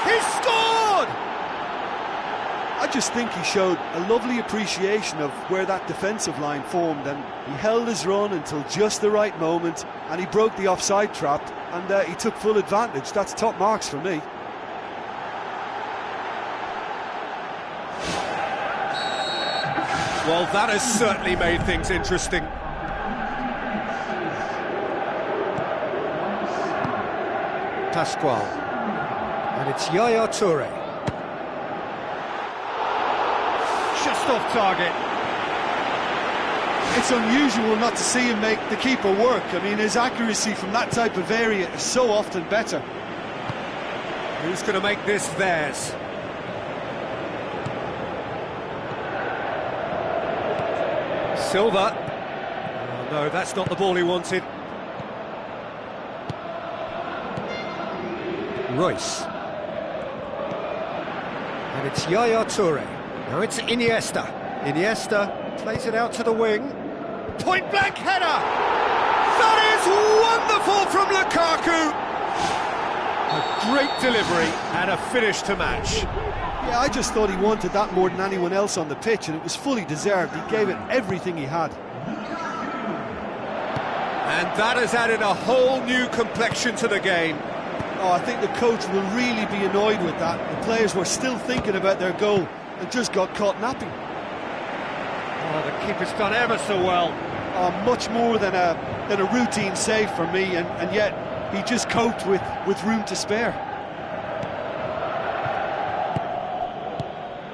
He scored! I just think he showed a lovely appreciation of where that defensive line formed, and he held his run until just the right moment, and he broke the offside trap, and he took full advantage. That's top marks for me. Well, that has certainly made things interesting. Pascual. And it's Yaya Toure. Just off target. It's unusual not to see him make the keeper work. I mean, his accuracy from that type of area is so often better. Who's going to make this theirs? Silva. Oh, no, that's not the ball he wanted. Royce. And it's Yaya Toure. Now it's Iniesta. Iniesta plays it out to the wing. Point-blank header! That is wonderful from Lukaku! A great delivery and a finish to match. Yeah, I just thought he wanted that more than anyone else on the pitch, and it was fully deserved. He gave it everything he had. And that has added a whole new complexion to the game. Oh, I think the coach will really be annoyed with that. The players were still thinking about their goal and just got caught napping. Oh, the keeper's done ever so well. Oh, much more than a routine save for me, and yet he just coped with room to spare.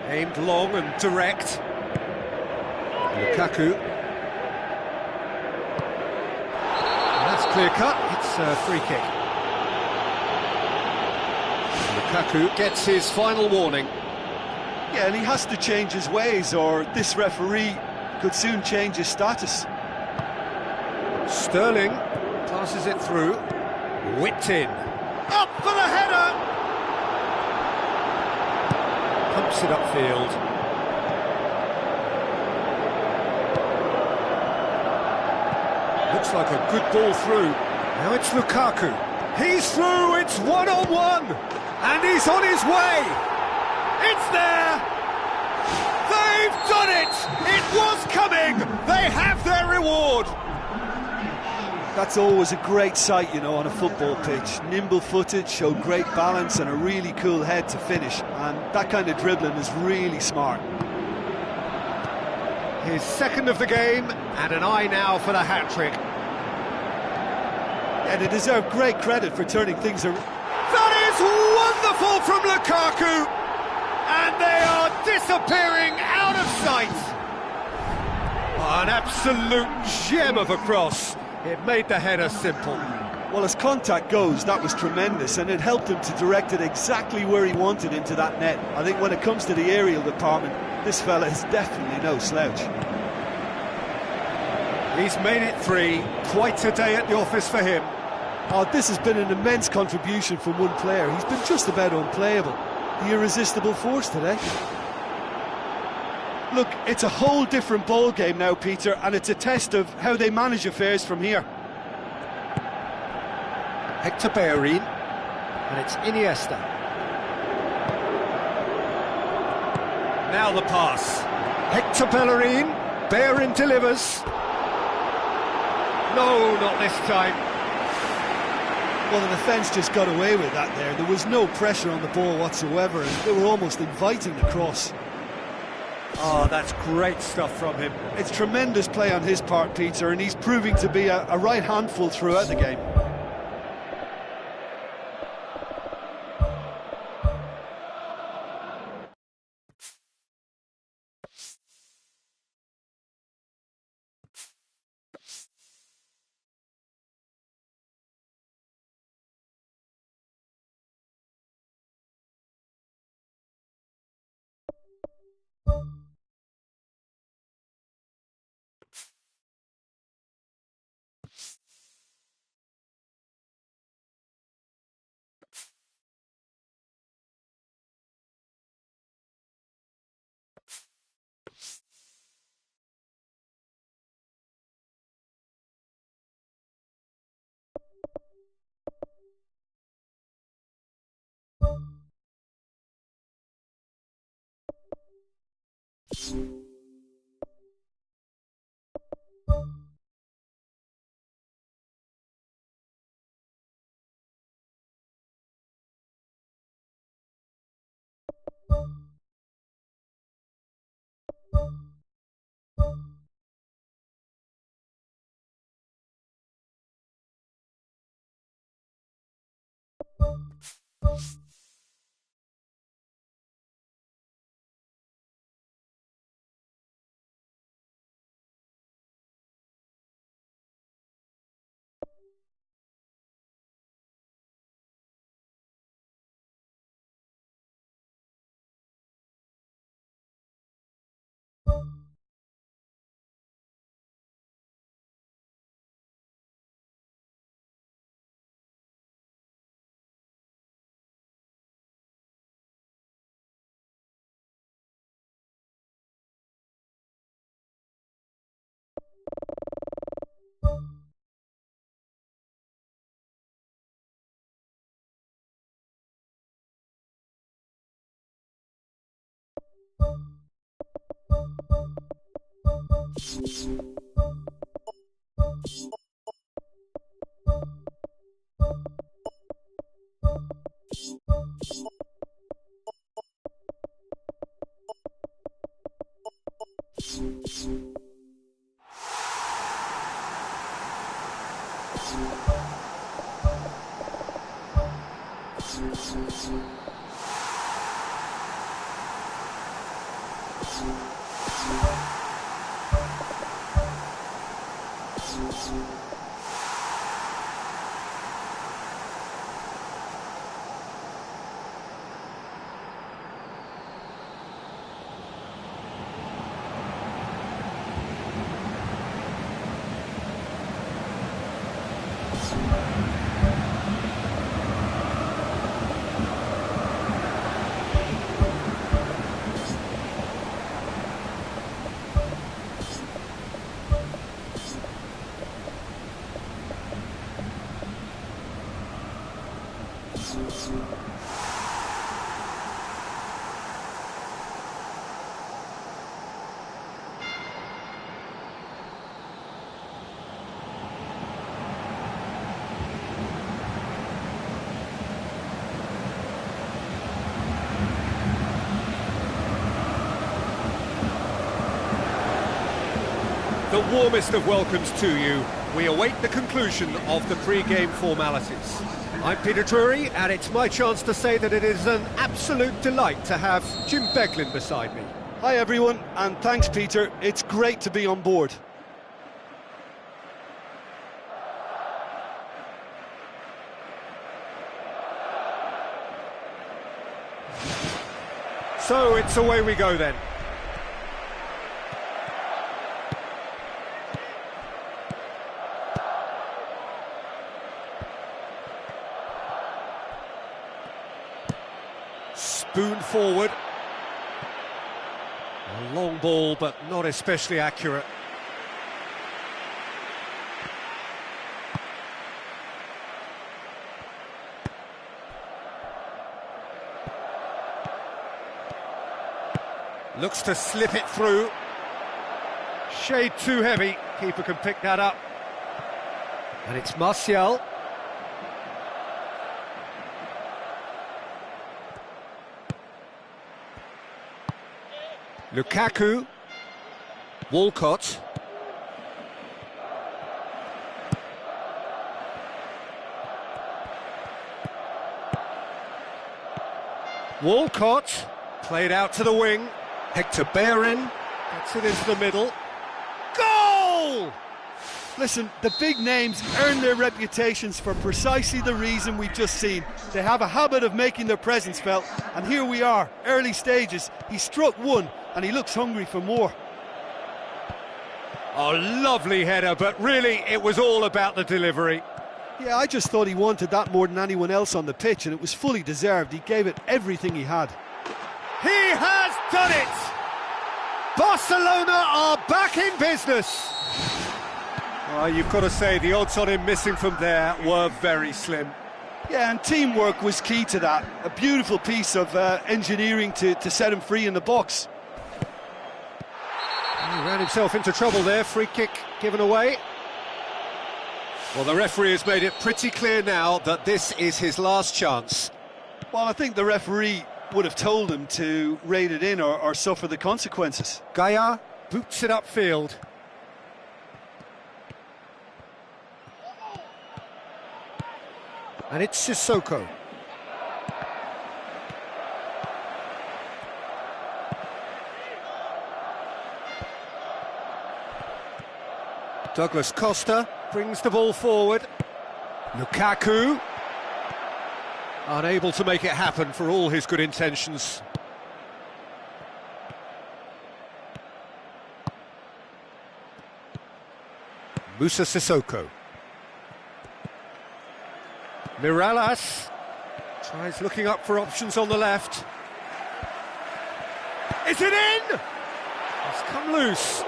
Aimed long and direct. Lukaku. And that's clear cut. It's a free kick. Lukaku gets his final warning. Yeah, and he has to change his ways, or this referee could soon change his status. Sterling passes it through. Whipped in. Up for the header! Pumps it upfield. Looks like a good ball through. Now it's Lukaku. He's through, it's one-on-one! And he's on his way! It's there! They've done it! It was coming! They have their reward! That's always a great sight, you know, on a football pitch. Nimble-footed, showed great balance and a really cool head to finish. And that kind of dribbling is really smart. His second of the game, and an eye now for the hat-trick. Yeah, they deserve great credit for turning things around. That is wonderful from Lukaku! And they are disappearing out of sight! An absolute gem of a cross. It made the header simple. Well, as contact goes, that was tremendous, and it helped him to direct it exactly where he wanted into that net. I think when it comes to the aerial department, this fella is definitely no slouch. He's made it 3. Quite a day at the office for him. Oh, this has been an immense contribution from one player. He's been just about unplayable. The irresistible force today. Look, it's a whole different ball game now, Peter, and it's a test of how they manage affairs from here. Hector Bellerin. And it's Iniesta. Now the pass. Hector Bellerin. Bellerin delivers. No, not this time. Well, the defence just got away with that there. There was no pressure on the ball whatsoever, and they were almost inviting the cross. Oh, that's great stuff from him. It's tremendous play on his part, Peter, and he's proving to be a right handful throughout the game. The warmest of welcomes to you. We await the conclusion of the pre-game formalities. I'm Peter Drury, and it's my chance to say that it is an absolute delight to have Jim Beglin beside me. Hi everyone, and thanks Peter, it's great to be on board. So it's away we go then. Spoon forward. A long ball, but not especially accurate. Looks to slip it through. Shade too heavy. Keeper can pick that up. And it's Martial. Lukaku, Walcott, Walcott, played out to the wing, Hector Bellerin, gets it into the middle, goal! Listen, the big names earn their reputations for precisely the reason we've just seen. They have a habit of making their presence felt, and here we are, early stages. He struck one, and he looks hungry for more. Oh, lovely header, but really it was all about the delivery. Yeah, I just thought he wanted that more than anyone else on the pitch, and it was fully deserved. He gave it everything he had. He has done it! Barcelona are back in business. You've got to say the odds on him missing from there were very slim. Yeah, and teamwork was key to that. A beautiful piece of engineering to set him free in the box. ran himself into trouble there, free kick given away. Well, the referee has made it pretty clear now that this is his last chance. Well, I think the referee would have told him to rate it in or suffer the consequences. Gaia boots it upfield. And it's Sissoko. Douglas Costa brings the ball forward. Lukaku, unable to make it happen for all his good intentions. Musa Sissoko. Mirallas tries looking up for options on the left. Is it in? It's come loose.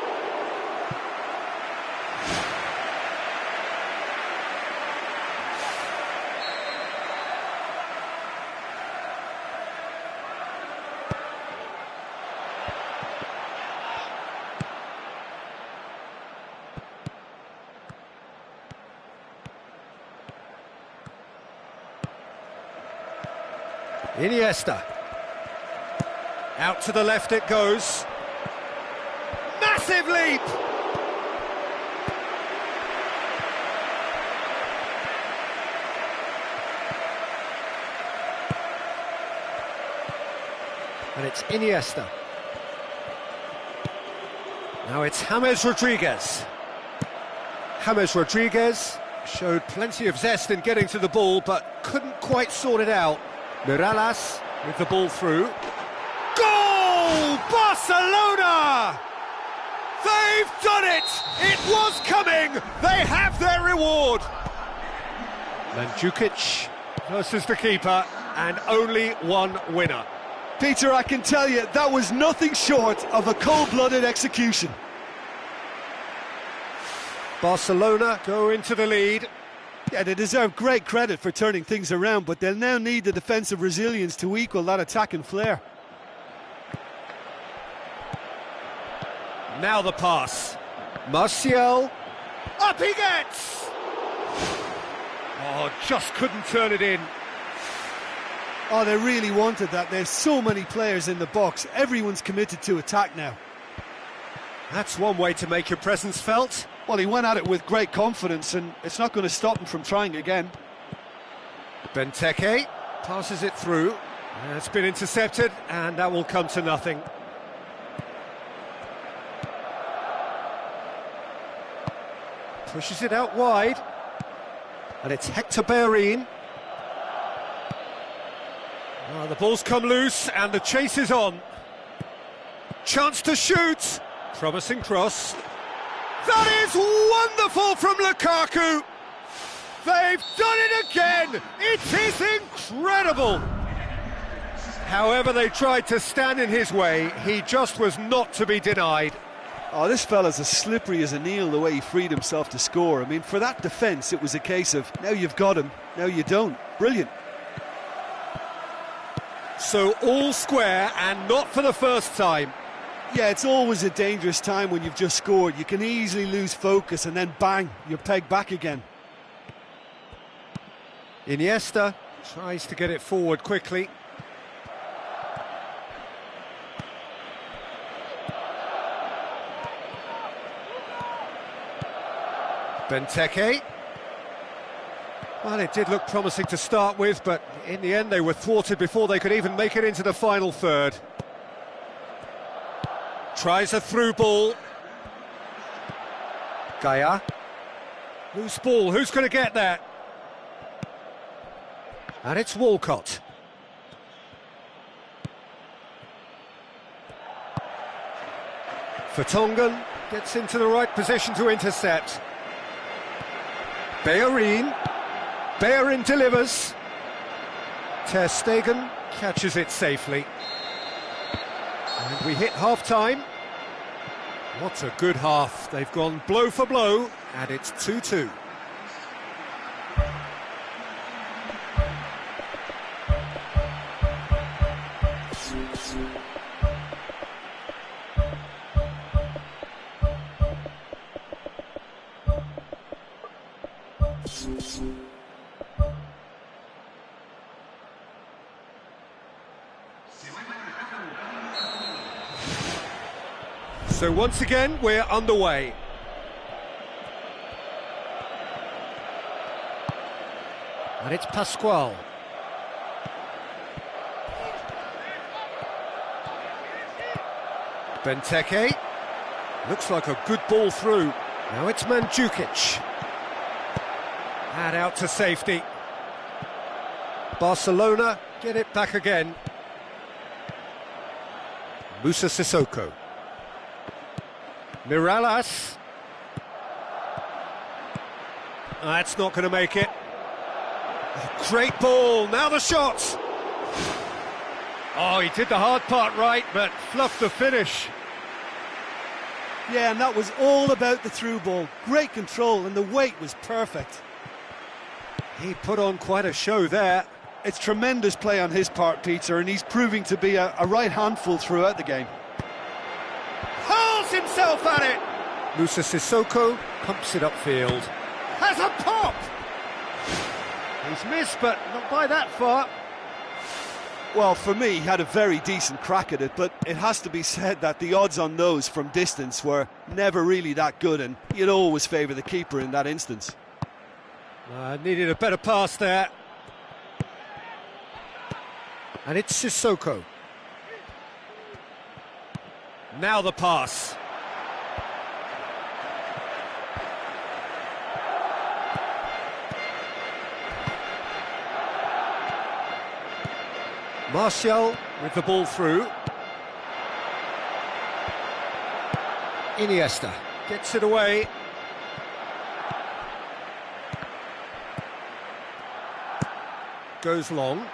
Iniesta. Out to the left it goes. Massive leap! And it's Iniesta. Now it's James Rodriguez. James Rodriguez showed plenty of zest in getting to the ball, but couldn't quite sort it out. Mirallas with the ball through. Goal! Barcelona! They've done it! It was coming! They have their reward! Mandzukic versus the keeper, and only one winner. Peter, I can tell you, that was nothing short of a cold-blooded execution. Barcelona go into the lead. Yeah, they deserve great credit for turning things around, but they'll now need the defensive resilience to equal that attacking flair. Now the pass. Martial. Up he gets! Oh, just couldn't turn it in. Oh, they really wanted that. There's so many players in the box. Everyone's committed to attack now. That's one way to make your presence felt. Well, he went at it with great confidence, and it's not going to stop him from trying again. Benteke passes it through. It's been intercepted, and that will come to nothing. Pushes it out wide. And it's Hector Bellerin. Oh, the ball's come loose, and the chase is on. Chance to shoot. Promising cross. That is wonderful from Lukaku! They've done it again! It is incredible! However they tried to stand in his way, he just was not to be denied. Oh, this fella's as slippery as a needle, the way he freed himself to score. I mean, for that defence, it was a case of, now you've got him, now you don't. Brilliant. So all square, and not for the first time. Yeah, it's always a dangerous time when you've just scored. You can easily lose focus and then bang, you're pegged back again. Iniesta tries to get it forward quickly. Benteke. Well, it did look promising to start with, but in the end they were thwarted before they could even make it into the final third. Tries a through ball. Gaia. Loose ball, who's going to get that? And it's Walcott. Vertonghen gets into the right position to intercept. Bellerin delivers. Ter Stegen catches it safely. And we hit half-time. What a good half. They've gone blow for blow, and it's 2-2. So once again, we're underway. And it's Pascual. Benteke. Looks like a good ball through. Now it's Mandzukic. And out to safety. Barcelona get it back again. Musa Sissoko. Mirallas. That's not going to make it. Oh, great ball, now the shot! Oh, he did the hard part right, but fluffed the finish. Yeah, and that was all about the through ball. Great control, and the weight was perfect. He put on quite a show there. It's tremendous play on his part, Peter, and he's proving to be a right handful throughout the game. Hurls himself at it! Musa Sissoko pumps it upfield. Has a pop! He's missed, but not by that far. Well, for me, he had a very decent crack at it, but it has to be said that the odds on those from distance were never really that good, and you'd always favour the keeper in that instance. Needed a better pass there. And it's Sissoko. Now the pass. Martial with the ball through. Iniesta gets it away. Goes long.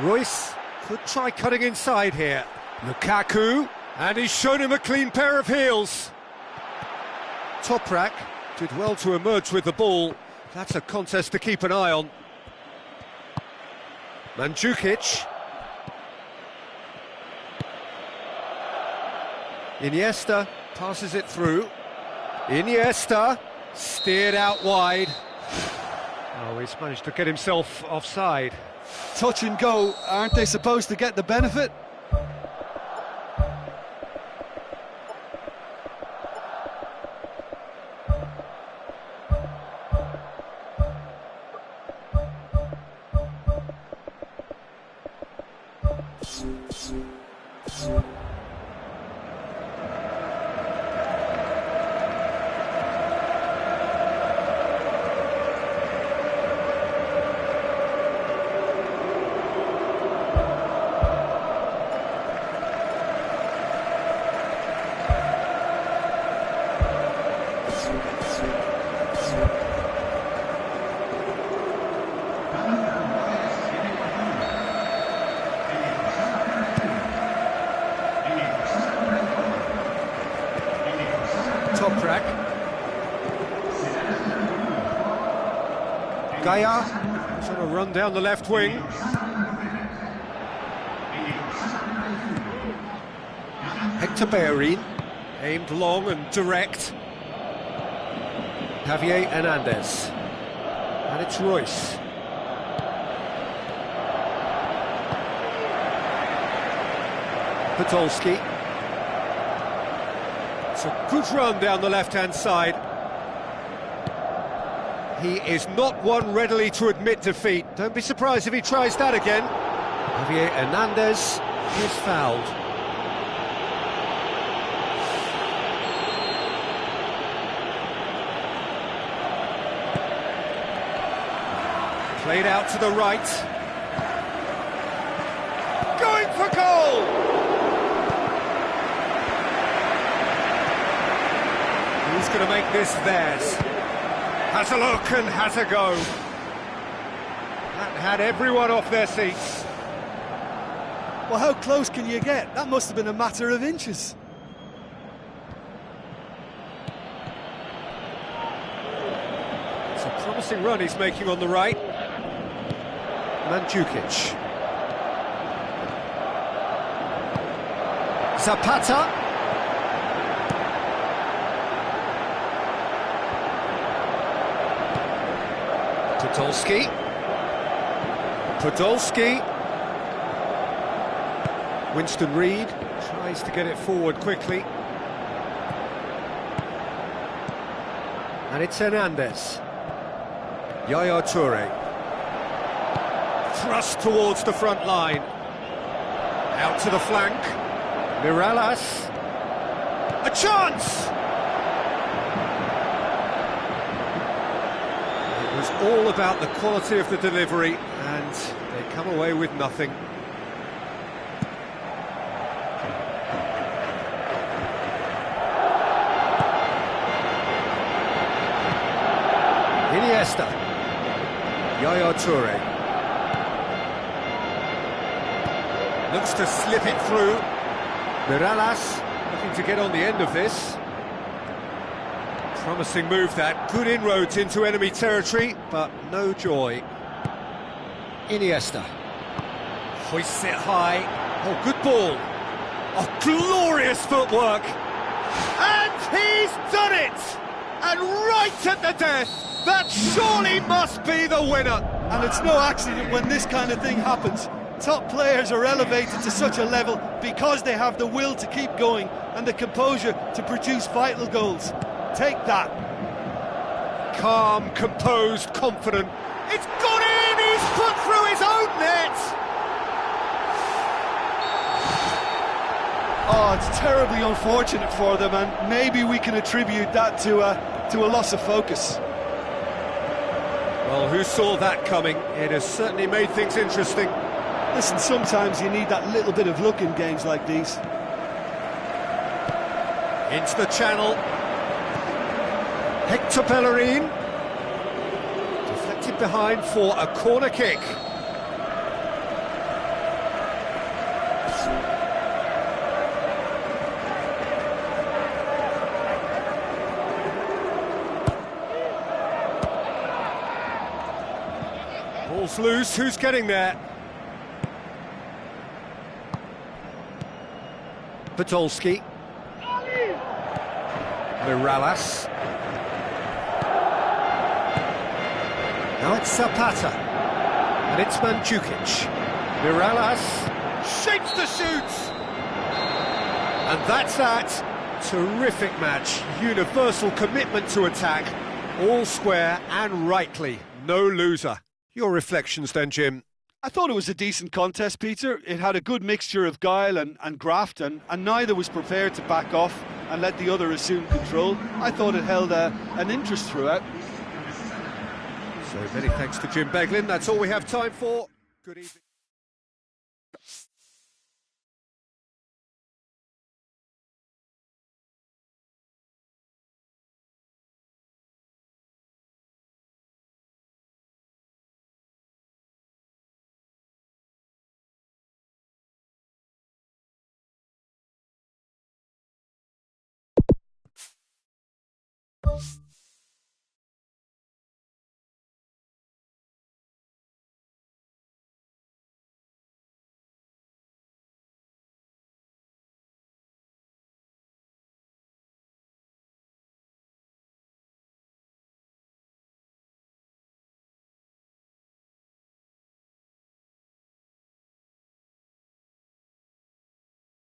Royce could try cutting inside here. Lukaku, and he's shown him a clean pair of heels. Toprak did well to emerge with the ball. That's a contest to keep an eye on. Mandzukic. Iniesta passes it through. Iniesta steered out wide. Oh, he's managed to get himself offside. Touch and go, aren't they supposed to get the benefit? Toprak. Gaia trying to run down the left wing. Hector Bellerin aimed long and direct. Javier Hernandez. And it's Royce. Podolski. It's a good run down the left-hand side. He is not one readily to admit defeat. Don't be surprised if he tries that again. Javier Hernandez is fouled. Played out to the right. Going for goal! Who's going to make this theirs? Has a look and has a go. That had everyone off their seats. Well, how close can you get? That must have been a matter of inches. It's a promising run he's making on the right. Mandzukic. Zapata. Podolski. Winston Reid tries to get it forward quickly. And it's Hernandez. Yaya Toure. Thrust towards the front line. Out to the flank. Mirallas. A chance! It was all about the quality of the delivery, and they come away with nothing. Iniesta. Yaya Toure. Looks to slip it through. Mirallas looking to get on the end of this. Promising move that. Good inroads into enemy territory, but no joy. Iniesta. Hoists it high. Oh, good ball. Oh, glorious footwork. And he's done it! And right at the death, that surely must be the winner. And it's no accident when this kind of thing happens. Top players are elevated to such a level because they have the will to keep going and the composure to produce vital goals. Take that. Calm, composed, confident. It's gone in! He's put through his own net! Oh, it's terribly unfortunate for them, and maybe we can attribute that to a loss of focus. Well, who saw that coming? It has certainly made things interesting. Listen, sometimes you need that little bit of luck in games like these. Into the channel. Hector Bellerin. Deflected behind for a corner kick. Ball's loose, who's getting there? Podolski. Mirallas. Now it's Zapata. And it's Mandzukic. Mirallas Shapes the shoot! and that's that. Terrific match. Universal commitment to attack. All square and rightly. No loser. Your reflections then, Jim? I thought it was a decent contest, Peter. It had a good mixture of guile and graft, and neither was prepared to back off and let the other assume control. I thought it held an interest throughout. So many thanks to Jim Beglin. That's all we have time for. Good evening.